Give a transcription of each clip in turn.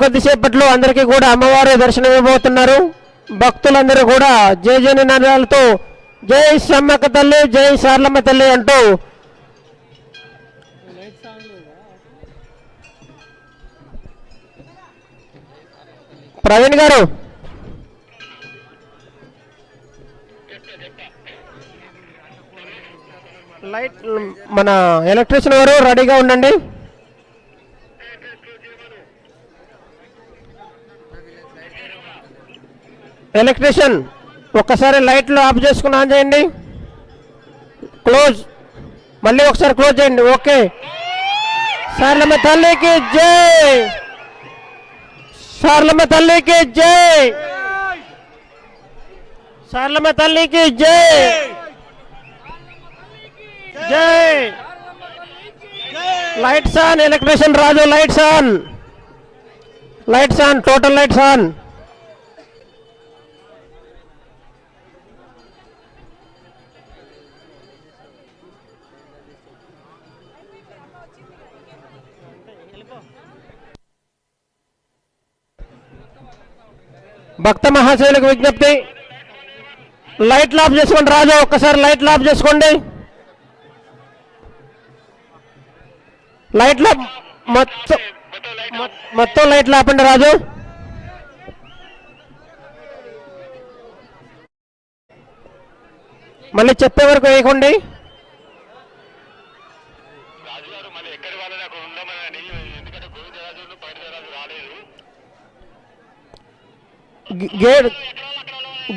కొద్దిసేపట్లో అందరికీ కూడా అమ్మవారు దర్శనం ఇవ్వబోతున్నారు. భక్తులందరూ కూడా జయ జయ నినాదాలతో జై సమ్మక్క తల్లి, జై సార్లమ్మ తల్లి అంటూ ప్రవీణ్ గారు లైట్ మన ఎలక్ట్రీషియన్ గారు రెడీగా ఉండండి. ఎలక్ట్రీషియన్ ఒక్కసారి లైట్లు ఆఫ్ చేసుకుని ఆన్ చేయండి. క్లోజ్, మళ్ళీ ఒకసారి క్లోజ్ చేయండి. ఓకే. సార్లమ్మ తల్లికి జై, సార్లమ్మ తల్లికి జై, సార్లమ్మ తల్లికి జై జై. Lights on, electrician Raju lights on, lights on, total lights on. భక్త మహాశయులకు విజ్ఞప్తి, లైట్లు ఆఫ్ చేసుకోండి. రాజు ఒక్కసారి లైట్లు ఆఫ్ చేసుకోండి. లైట్ల మొత్తం లైట్లు ఆపండి రాజు. మళ్ళీ చెప్పే వరకు వేయకండి.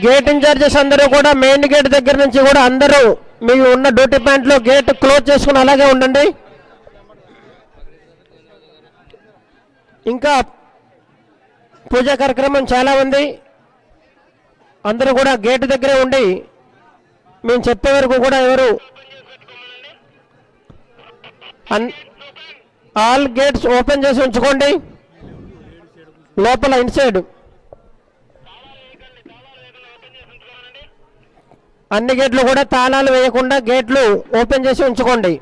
గేట్ ఇన్ఛార్జెస్ అందరూ కూడా మెయిన్ గేట్ దగ్గర నుంచి కూడా అందరూ మీ ఉన్న డ్యూటీ పాయింట్లో గేట్ క్లోజ్ చేసుకుని అలాగే ఉండండి. ఇంకా పూజా కార్యక్రమం చాలా ఉంది. అందరూ కూడా గేట్ దగ్గరే ఉండి మేము చెప్పే వరకు కూడా ఎవరు ఆల్ గేట్స్ ఓపెన్ చేసి ఉంచుకోండి. లోపల ఇన్సైడ్ అన్ని గేట్లు కూడా తాళాలు వేయకుండా గేట్లు ఓపెన్ చేసి ఉంచుకోండి.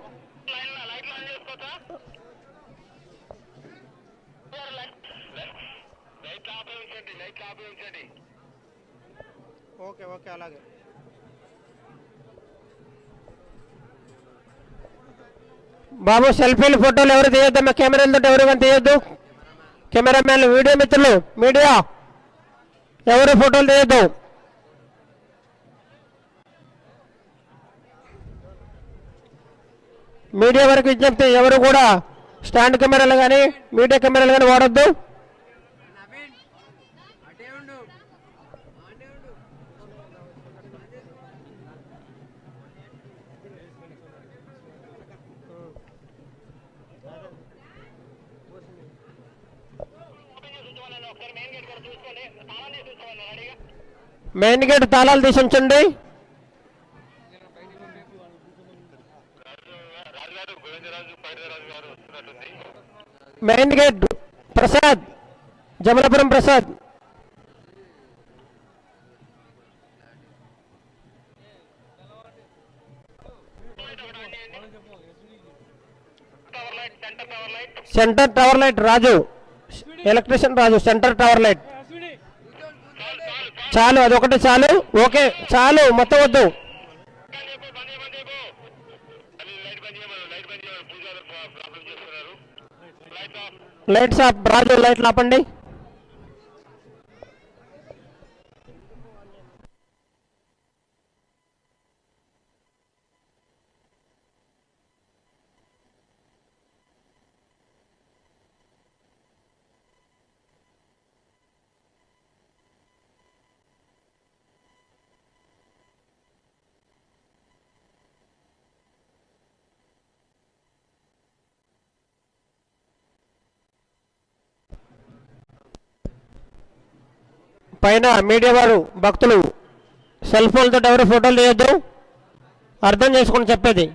ఓకే ఓకే అలాగే. బాబు సెల్ఫీలు ఫోటోలు ఎవరు తీయొద్దమ్మా, కెమెరాలతో ఎవరు కానీ తీయొద్దు. కెమెరామ్యాన్లు, వీడియో మిత్రులు, మీడియా ఎవరు ఫోటోలు తీయొద్దు. మీడియా వరకు విజ్ఞప్తి, ఎవరు కూడా స్టాండ్ కెమెరాలు కానీ మీడియా కెమెరాలు కానీ వాడొద్దు. మెయిన్ గేట్ తాళాలు తీసి ఉంచండి. Main gate Prasad, Jamalapuram Prasad. Centre tower light Raju, electrician Raju, centre tower light. చాలు, అదొకటి చాలు. ఓకే చాలు, మొత్తం వద్దు. లైట్స్ ఆఫ్ రాజు, లైట్లు ఆపండి. పైన మీడియా వారు, భక్తులు సెల్ ఫోన్లతో ఎవరు ఫోటోలు తీయొద్దు. అర్థం చేసుకుని చెప్పేది.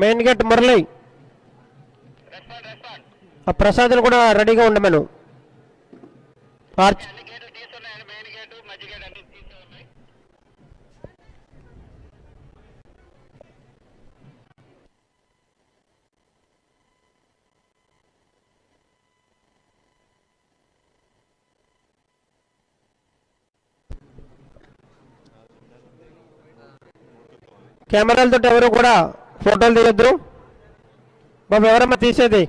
Main gate Murali. ఆ ప్రసాద్ని కూడా రెడీగా ఉండమను. ఆర్చ్ కెమెరాలతో ఎవరు కూడా ఫోటోలు తీయొద్దు బాబు. ఎవరమ్మా తీసేది?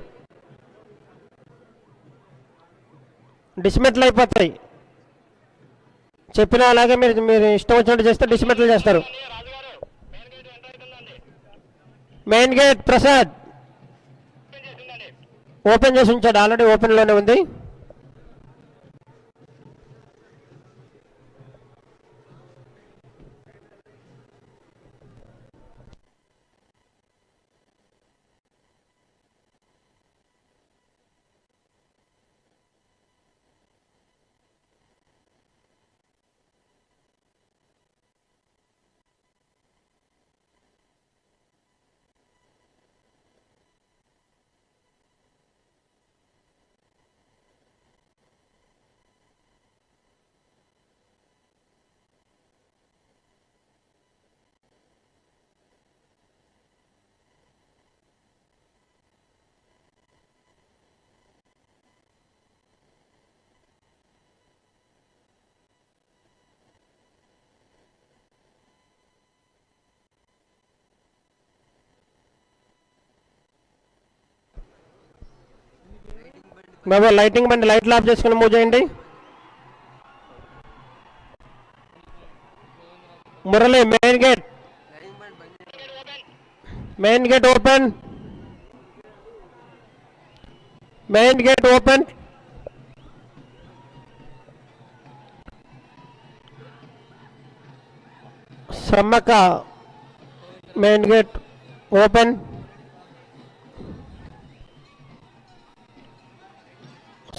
డిస్మెట్లు అయిపోతాయి. చెప్పినా అలాగే మీరు మీరు ఇష్టం వచ్చినట్టు చేస్తే డిస్మెట్లు చేస్తారు. మెయిన్ గేట్ ప్రసాద్ ఓపెన్ చేసి ఉంచాడు, ఆల్రెడీ ఓపెన్లోనే ఉంది. బాబా లైటింగ్ బండి లైట్లు ఆఫ్ చేసుకుని మూవ్ చేయండి. Murali main gate, main gate open, main gate open. Sammakka main gate open.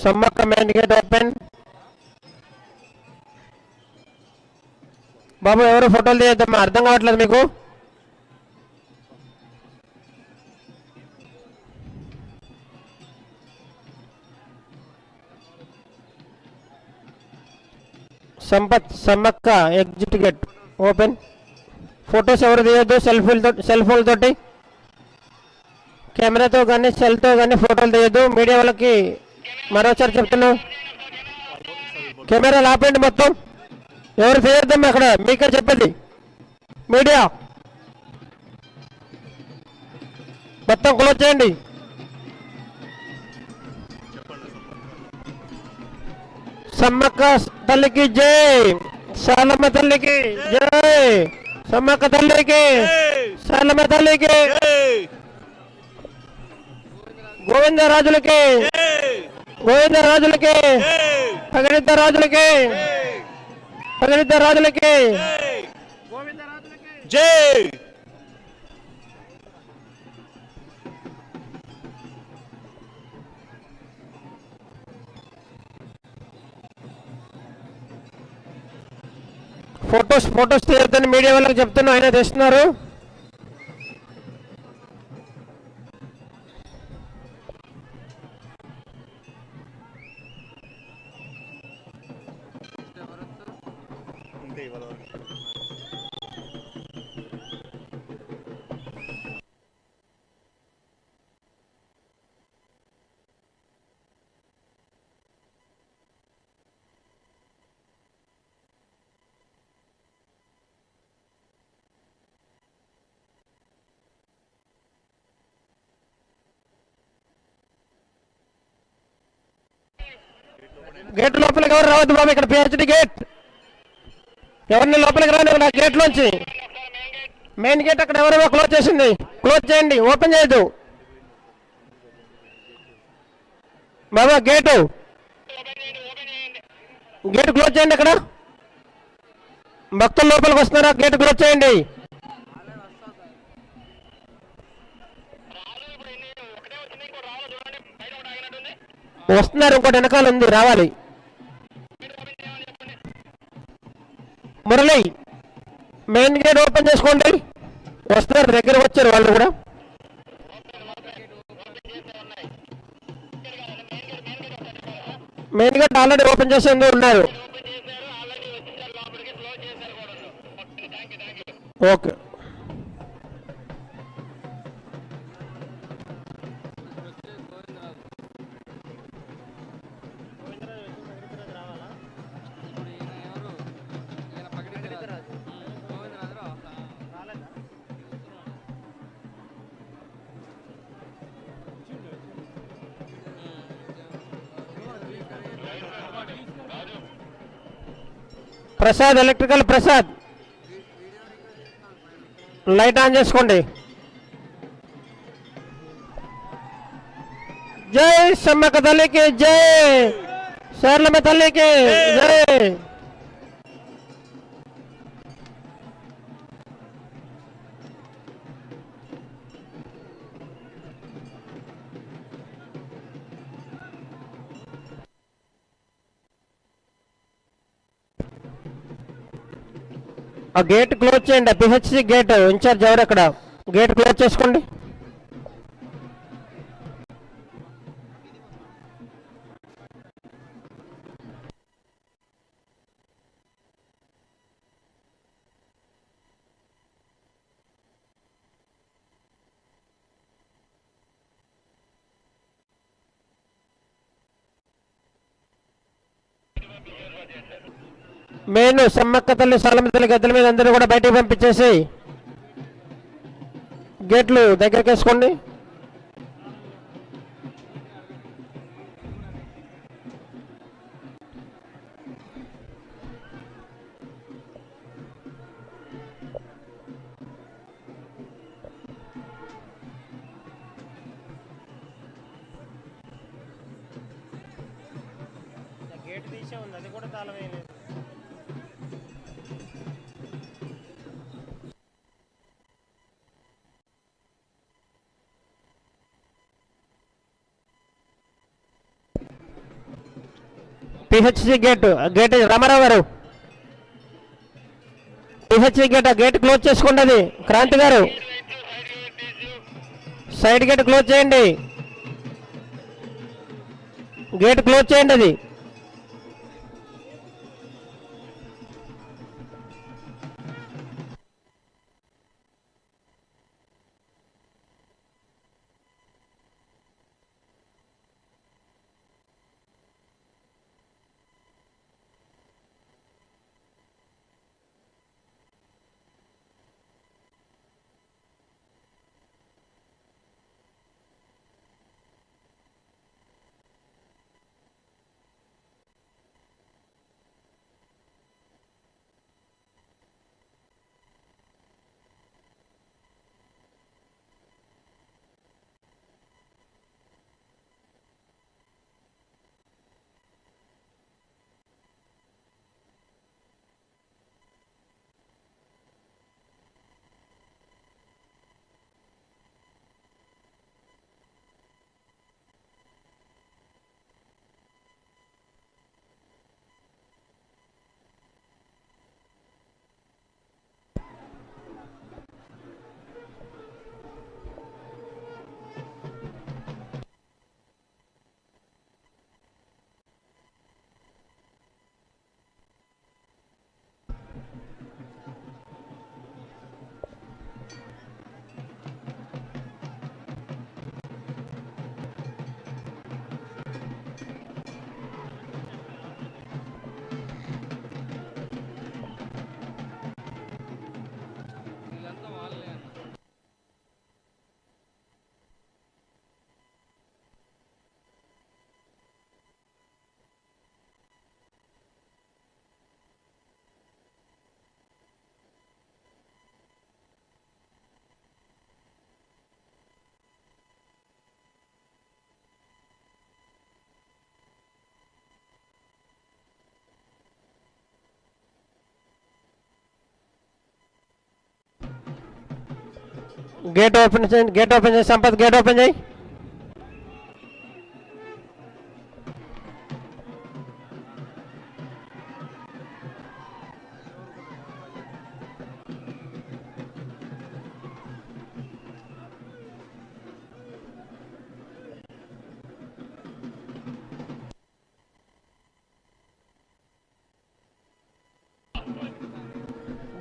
Sammakka main gate open. బాబు ఎవరు ఫోటోలు తీయద్దమ్మా, అర్థం కావట్లేదు మీకు. Sampath Sammakka exit gate open. Photos ఎవరు తీయద్దు, సెల్ ఫోన్లతోటి కెమెరాతో కానీ సెల్తో కానీ ఫోటోలు తీయద్దు. మీడియా వాళ్ళకి మరోసారి చెప్తున్నాం, కెమెరాలు ఆపండి మొత్తం, ఎవరు తీయొద్దమ్మా అక్కడ, మీకే చెప్పేది. మీడియా మొత్తం క్లోజ్ చేయండి. సమ్మక్క తల్లికి జై, సాలమ్మ తల్లికి జై, సమ్మక్క తల్లికి, సాలమ్మ తల్లికి, గోవిందరాజులకి, గోవిందరాజులకి, పగడిద్ద రాజులకి, పగడిద్ద రాజులకి జై. ఫొటోస్ తీయొద్దని మీడియా వాళ్ళకి చెప్తున్నా, ఆయన తెస్తున్నారు. గేట్ లోపలికి ఎవరు రావద్దు బాబు, ఇక్కడ పిహెచ్డి గేట్, ఎవరిని లోపలికి రాని నా గేట్ లోంచి. మెయిన్ గేట్ అక్కడ ఎవరో క్లోజ్ చేసింది, క్లోజ్ చేయండి, ఓపెన్ చేయొద్దు బాబా. గేట్ క్లోజ్ చేయండి. అక్కడ భక్తులు లోపలికి వస్తున్నారా, గేట్ క్లోజ్ చేయండి. వస్తున్నారు, ఇంకోటి వెనకాల ఉంది, రావాలి. మురళి మెయిన్ గేట్ ఓపెన్ చేసుకోండి, వస్తున్నారు, దగ్గర వచ్చారు వాళ్ళు కూడా. మెయిన్ గేట్ ఆల్రెడీ ఓపెన్ చేసేందుకు ఉన్నారు. Okay. Prasad electrical Prasad light on చేసుకోండి. జై సమ్మక్క తల్లికి జై, శర్లమ్మ తల్లికి జై. ఆ గేట్ క్లోజ్ చేయండి. పిహెచ్సి గేట్ ఇన్ఛార్జ్ ఎవరు అక్కడ? గేట్ క్లోజ్ చేసుకోండి. మెయిన్ సమ్మక్క తల్లి సల్లమ్మ తల్లి గద్దెల మీద అందరూ కూడా బయటకు పంపించేసి గేట్లు దగ్గరికి వేసుకోండి. గేట్ తీసే ఉంది, అది కూడా తాళం వేయలేదు. పిహెచ్సి గేట్ రామారావు గారు, పిహెచ్సి గేట్ గేట్ క్లోజ్ చేసుకోండి. అది Kranti garu side gate close చేయండి. గేట్ క్లోజ్ చేయండి. అది గేట్ ఓపెన్ చేయండి. గేట్ ఓపెన్ చేయి సంపత్, గేట్ ఓపెన్ చేయి.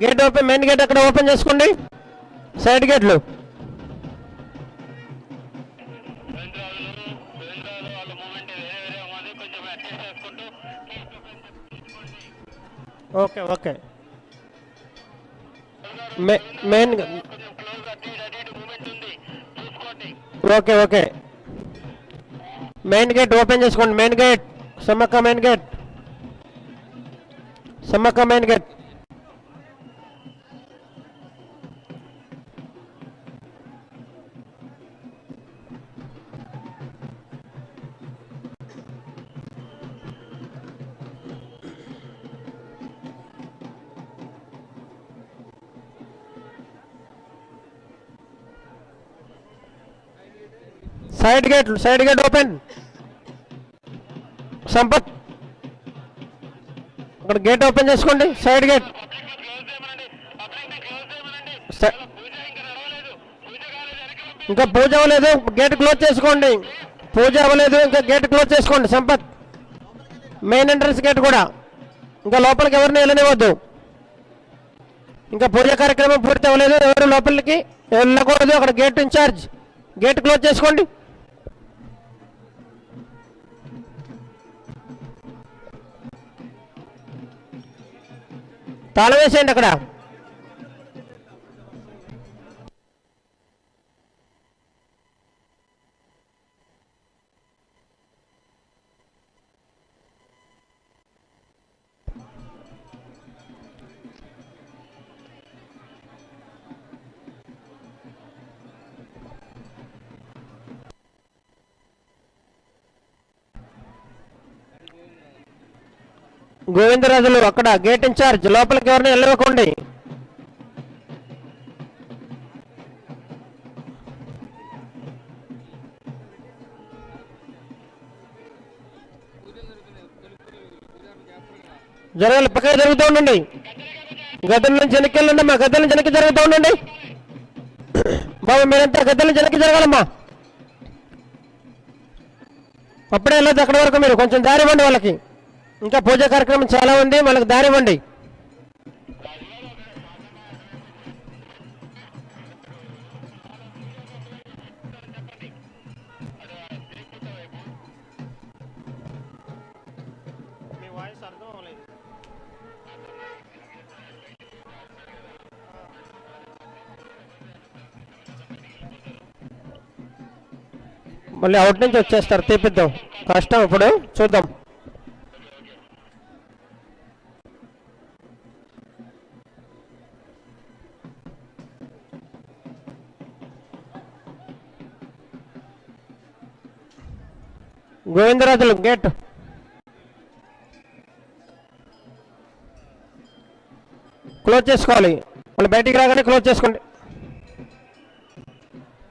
గేట్ ఓపెన్, మెయిన్ గేట్ అక్కడ ఓపెన్ చేసుకోండి, సైడ్ గేట్లు. Okay okay. Main okay okay. Main gate open చేసుకోండి, main gate Sammakka, main gate Sammakka, main gate. Side gate, side gate open. Sampath అక్కడ gate open చేసుకోండి, side gate. ఇంకా పూజ అవ్వలేదు, గేట్ క్లోజ్ చేసుకోండి. పూజ అవ్వలేదు, ఇంకా గేట్ క్లోజ్ చేసుకోండి. సంపత్ మెయిన్ ఎంట్రన్స్ గేట్ కూడా ఇంకా లోపలికి ఎవరిని వెళ్ళనివ్వద్దు. ఇంకా పూజ కార్యక్రమం పూర్తి అవ్వలేదు, ఎవరు లోపలికి వెళ్ళకూడదు. అక్కడ గేట్ ఇన్ఛార్జ్ గేట్ క్లోజ్ చేసుకోండి. తాళం వేసేయండి అక్కడ. గోవిందరాజులు అక్కడ గేట్ ఇన్ఛార్జ్, లోపలికి ఎవరిని వెళ్ళకండి. జరగాలి, పక్కకి జరుగుతూ ఉండండి. గద్దెల నుంచి వెనక్కి వెళ్ళండి అమ్మా, గద్దెల నుంచి వెనక్కి జరుగుతూ ఉండండి. బాబు మీరంతా గద్దెల నుంచి వెనక్కి జరగాలమ్మా. అప్పుడే వెళ్ళదు అక్కడి వరకు, మీరు కొంచెం దారి ఇవ్వండి వాళ్ళకి. ఇంకా పూజా కార్యక్రమం చాలా ఉంది, వాళ్ళకి దారి ఇవ్వండి. మళ్ళీ అవుట్ నుంచి వచ్చేస్తారు, తీపిద్దాం, కష్టం ఇప్పుడు చూద్దాం. గోవిందరాజులు గేట్ క్లోజ్ చేసుకోవాలి, వాళ్ళు బయటికి రాగానే క్లోజ్ చేసుకోండి.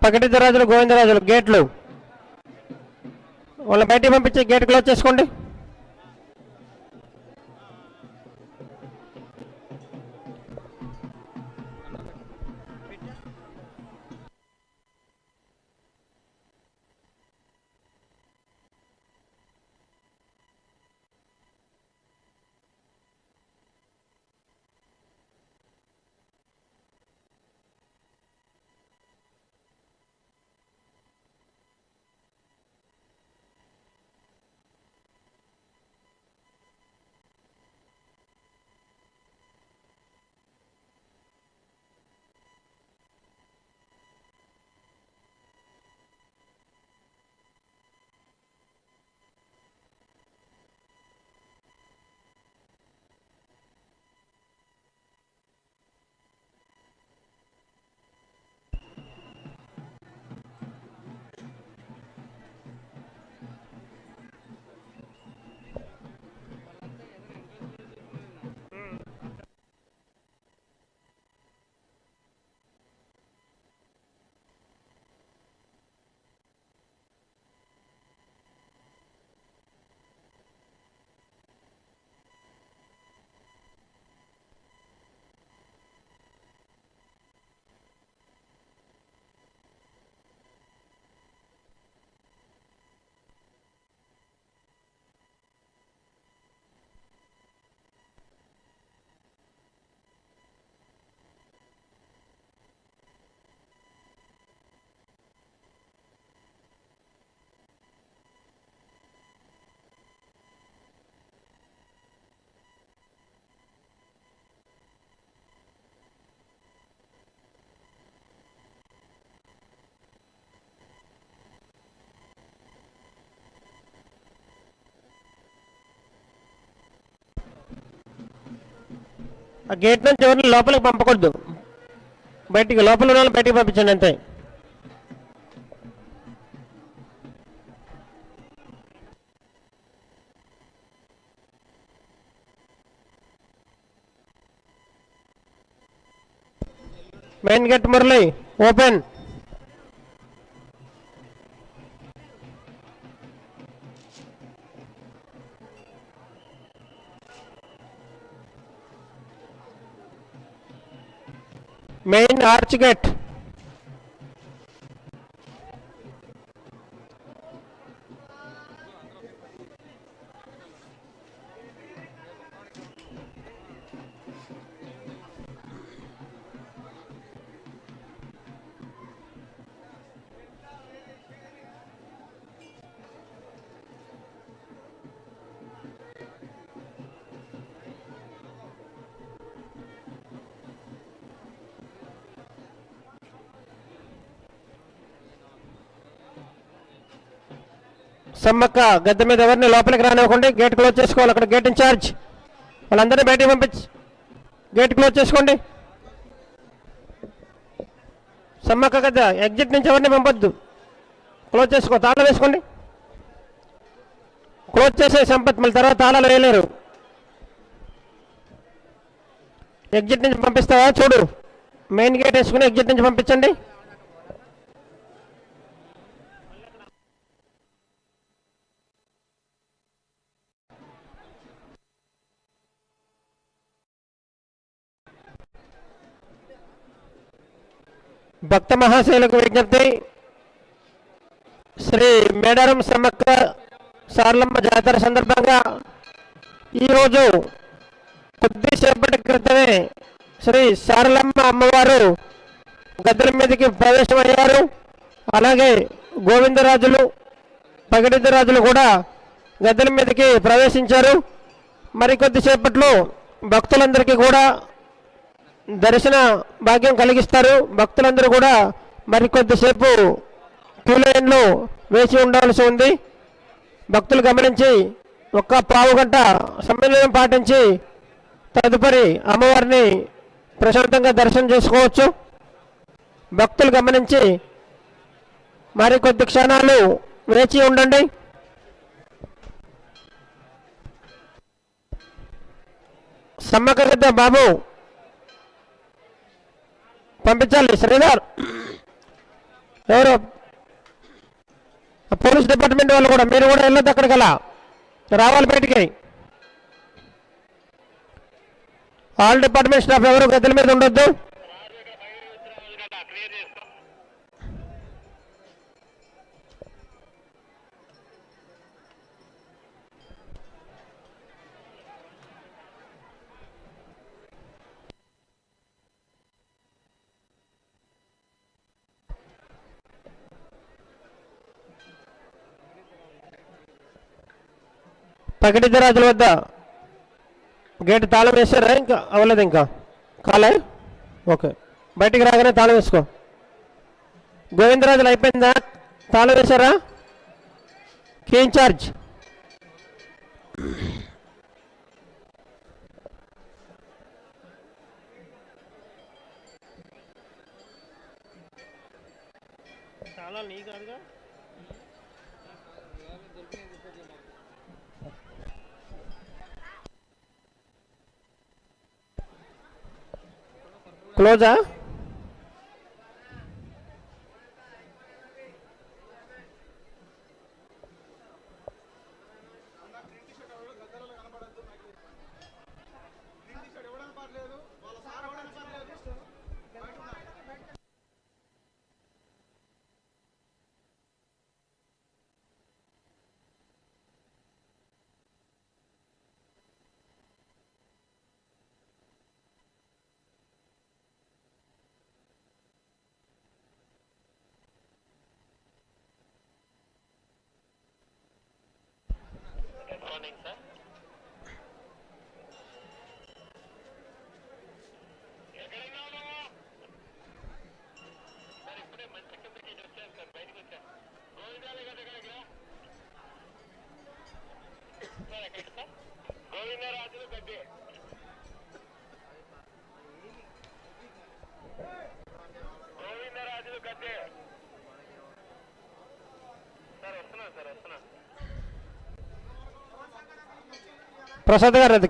పకటిద్దరాజులు గోవిందరాజులు గేట్లు వాళ్ళని బయటికి పంపించి గేట్ క్లోజ్ చేసుకోండి. ఆ గేట్ నుంచి ఎవరిని లోపలికి పంపకూడదు, బయటికి లోపల ఉన్న వాళ్ళని బయటికి పంపించండి అంతే. Main gate Murali open. Main arch gate. Sammakka గద్దె మీద ఎవరిని లోపలికి రానివ్వకండి, గేట్ క్లోజ్ చేసుకోవాలి. అక్కడ గేట్ ఇన్ఛార్జ్ వాళ్ళందరినీ బయటికి పంపించి గేట్ క్లోజ్ చేసుకోండి. సమ్మక్క గద్దె ఎగ్జిట్ నుంచి ఎవరిని పంపొద్దు, క్లోజ్ చేసుకో, తాళం వేసుకోండి. క్లోజ్ చేసే సంపత్, మళ్ళీ తర్వాత తాళాలు వేయలేరు. ఎగ్జిట్ నుంచి పంపిస్తావా చూడు, మెయిన్ గేట్ వేసుకుని ఎగ్జిట్ నుంచి పంపించండి. భక్త మహాశైలకు విజ్ఞప్తి, శ్రీ మేడారం సమ్మక్క సారలమ్మ జాతర సందర్భంగా ఈరోజు కొద్దిసేపటి క్రితమే శ్రీ సారలమ్మ అమ్మవారు గద్దెల మీదకి ప్రవేశమయ్యారు. అలాగే గోవిందరాజులు పగిడిద్దరాజులు కూడా గద్దెల మీదకి ప్రవేశించారు. మరికొద్దిసేపట్లో భక్తులందరికీ కూడా దర్శన భాగ్యం కలిగిస్తారు. భక్తులందరూ కూడా మరికొద్దిసేపు క్యూ లైన్లో వేచి ఉండాల్సి ఉంది. భక్తులు గమనించి ఒక్క పావు గంట సమన్వయం పాటించి తదుపరి అమ్మవారిని ప్రశాంతంగా దర్శనం చేసుకోవచ్చు. భక్తులు గమనించి మరికొద్ది క్షణాలు వేచి ఉండండి. సమ్మక్క గద్దె బాబు పంపించాలి. శ్రీధర్ ఎవరు పోలీస్ డిపార్ట్మెంట్ వాళ్ళు కూడా, మీరు కూడా వెళ్ళొద్దు అక్కడికి, అలా రావాలి బయటికి. ఆల్ డిపార్ట్మెంట్ స్టాఫ్ ఎవరు గద్దెల మీద ఉండొద్దు. పగిడిద్దరాజుల వద్ద గేట్ తాళం వేసారా? ఇంకా అవ్వలేదు, ఇంకా కాలే. ఓకే, బయటికి రాగానే తాళం వేసుకో. గోవిందరాజులు అయిపోయిందా? తాళం వేశారా? కీ ఇన్ఛార్జ్ తాళాలు నీ కాదుగా. క్లోజా? ప్రసాద్ గారు అది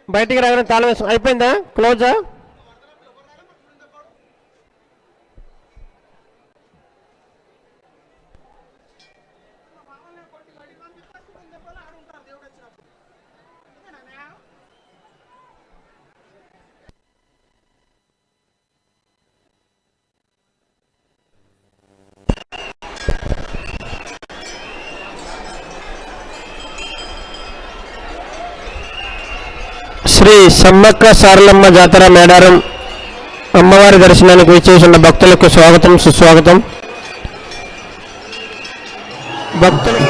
బయటికి రాగానే తాళం వేసు అయిపోయిందా క్లోజా? శ్రీ సమ్మక్క సారలమ్మ జాతర మేడారం అమ్మవారి దర్శనానికి విచ్చేసిన భక్తులకు స్వాగతం సుస్వాగతం. భక్తులు